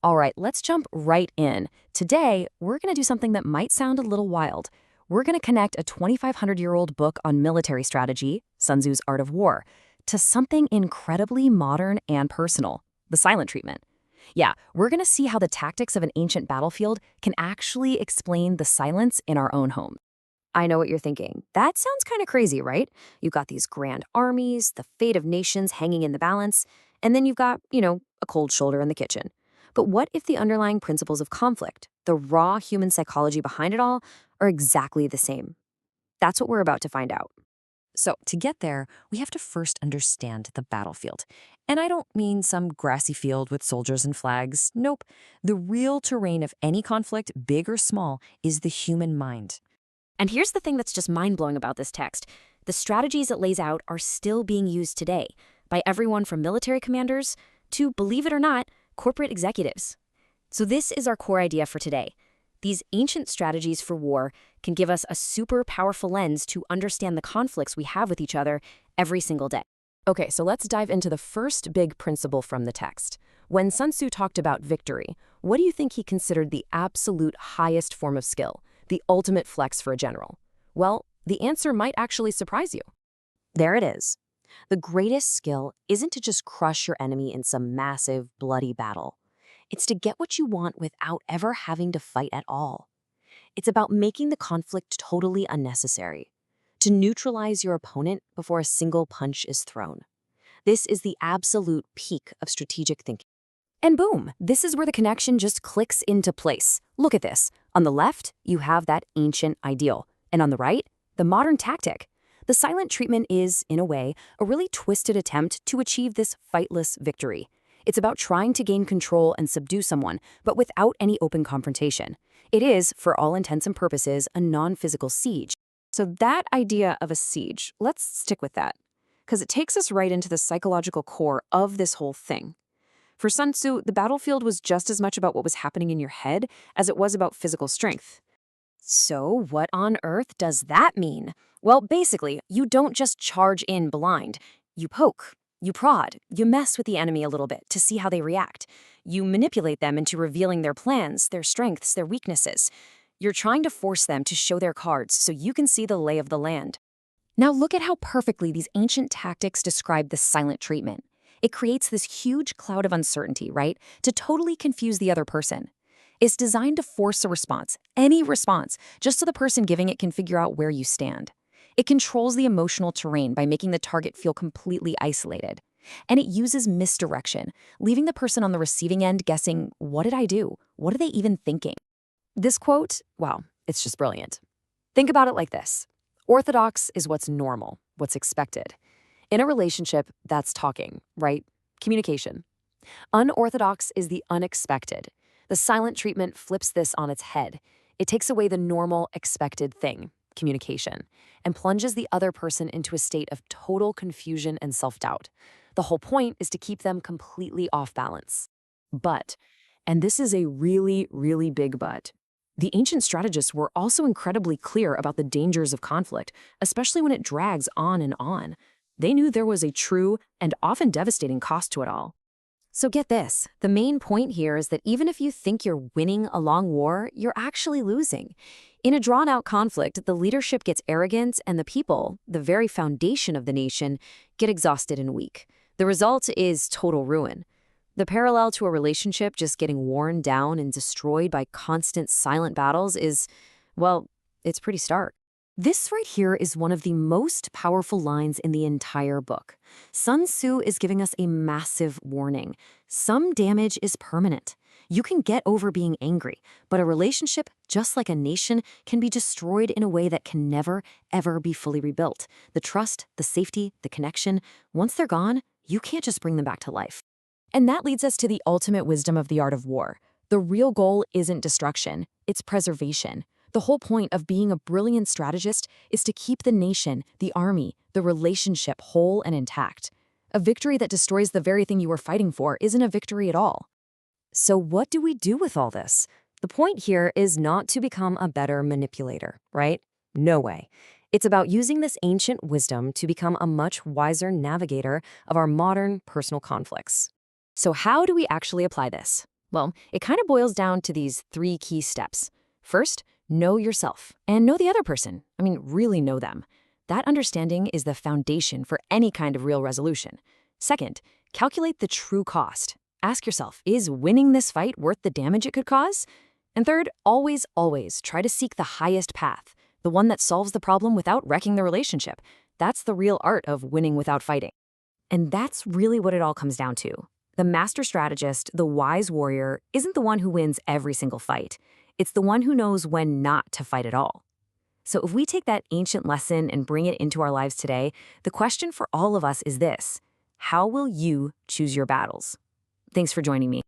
All right, let's jump right in. Today, we're going to do something that might sound a little wild. We're going to connect a 2,500-year-old book on military strategy, Sun Tzu's Art of War, to something incredibly modern and personal, the silent treatment. Yeah, we're going to see how the tactics of an ancient battlefield can actually explain the silence in our own home. I know what you're thinking. That sounds kind of crazy, right? You've got these grand armies, the fate of nations hanging in the balance, and then you've got, a cold shoulder in the kitchen. But what if the underlying principles of conflict, the raw human psychology behind it all, are exactly the same? That's what we're about to find out. So, to get there, we have to first understand the battlefield. And I don't mean some grassy field with soldiers and flags. Nope. The real terrain of any conflict, big or small, is the human mind. And here's the thing that's just mind-blowing about this text. The strategies it lays out are still being used today by everyone from military commanders to, believe it or not, corporate executives. So this is our core idea for today. These ancient strategies for war can give us a super powerful lens to understand the conflicts we have with each other every single day. Okay, so let's dive into the first big principle from the text. When Sun Tzu talked about victory, what do you think he considered the absolute highest form of skill? The ultimate flex for a general? Well, the answer might actually surprise you. There it is. The greatest skill isn't to just crush your enemy in some massive, bloody battle. It's to get what you want without ever having to fight at all. It's about making the conflict totally unnecessary, to neutralize your opponent before a single punch is thrown. This is the absolute peak of strategic thinking. And boom, this is where the connection just clicks into place. Look at this. On the left, you have that ancient ideal. And on the right, the modern tactic. The silent treatment is, in a way, a really twisted attempt to achieve this fightless victory. It's about trying to gain control and subdue someone, but without any open confrontation. It is, for all intents and purposes, a non-physical siege. So that idea of a siege, let's stick with that, because it takes us right into the psychological core of this whole thing. For Sun Tzu, the battlefield was just as much about what was happening in your head as it was about physical strength. So what on earth does that mean? Well, basically, you don't just charge in blind. You poke, you prod, you mess with the enemy a little bit to see how they react. You manipulate them into revealing their plans, their strengths, their weaknesses. You're trying to force them to show their cards so you can see the lay of the land. Now look at how perfectly these ancient tactics describe the silent treatment. It creates this huge cloud of uncertainty, right? To totally confuse the other person. It's designed to force a response, any response, just so the person giving it can figure out where you stand. It controls the emotional terrain by making the target feel completely isolated. And it uses misdirection, leaving the person on the receiving end guessing, what did I do? What are they even thinking? This quote, wow, it's just brilliant. Think about it like this. Orthodox is what's normal, what's expected. In a relationship, that's talking, right? Communication. Unorthodox is the unexpected. The silent treatment flips this on its head. It takes away the normal, expected thing, communication, and plunges the other person into a state of total confusion and self-doubt. The whole point is to keep them completely off balance. But, and this is a really, really big but, the ancient strategists were also incredibly clear about the dangers of conflict, especially when it drags on and on. They knew there was a true and often devastating cost to it all. So get this, the main point here is that even if you think you're winning a long war, you're actually losing. In a drawn-out conflict, the leadership gets arrogant and the people, the very foundation of the nation, get exhausted and weak. The result is total ruin. The parallel to a relationship just getting worn down and destroyed by constant silent battles is, well, it's pretty stark. This right here is one of the most powerful lines in the entire book. Sun Tzu is giving us a massive warning. Some damage is permanent. You can get over being angry, but a relationship, just like a nation, can be destroyed in a way that can never, ever be fully rebuilt. The trust, the safety, the connection, once they're gone, you can't just bring them back to life. And that leads us to the ultimate wisdom of the art of war. The real goal isn't destruction, it's preservation. The whole point of being a brilliant strategist is to keep the nation, the army, the relationship whole and intact. A victory that destroys the very thing you were fighting for isn't a victory at all. So what do we do with all this? The point here is not to become a better manipulator, right? No way. It's about using this ancient wisdom to become a much wiser navigator of our modern personal conflicts. So how do we actually apply this? Well, it kind of boils down to these three key steps. First, know yourself and know the other person. Really know them. That understanding is the foundation for any kind of real resolution. Second, calculate the true cost. Ask yourself, is winning this fight worth the damage it could cause? And third, always try to seek the highest path, the one that solves the problem without wrecking the relationship. That's the real art of winning without fighting. And that's really what it all comes down to. The master strategist, the wise warrior, isn't the one who wins every single fight. It's the one who knows when not to fight at all. So if we take that ancient lesson and bring it into our lives today, the question for all of us is this: how will you choose your battles? Thanks for joining me.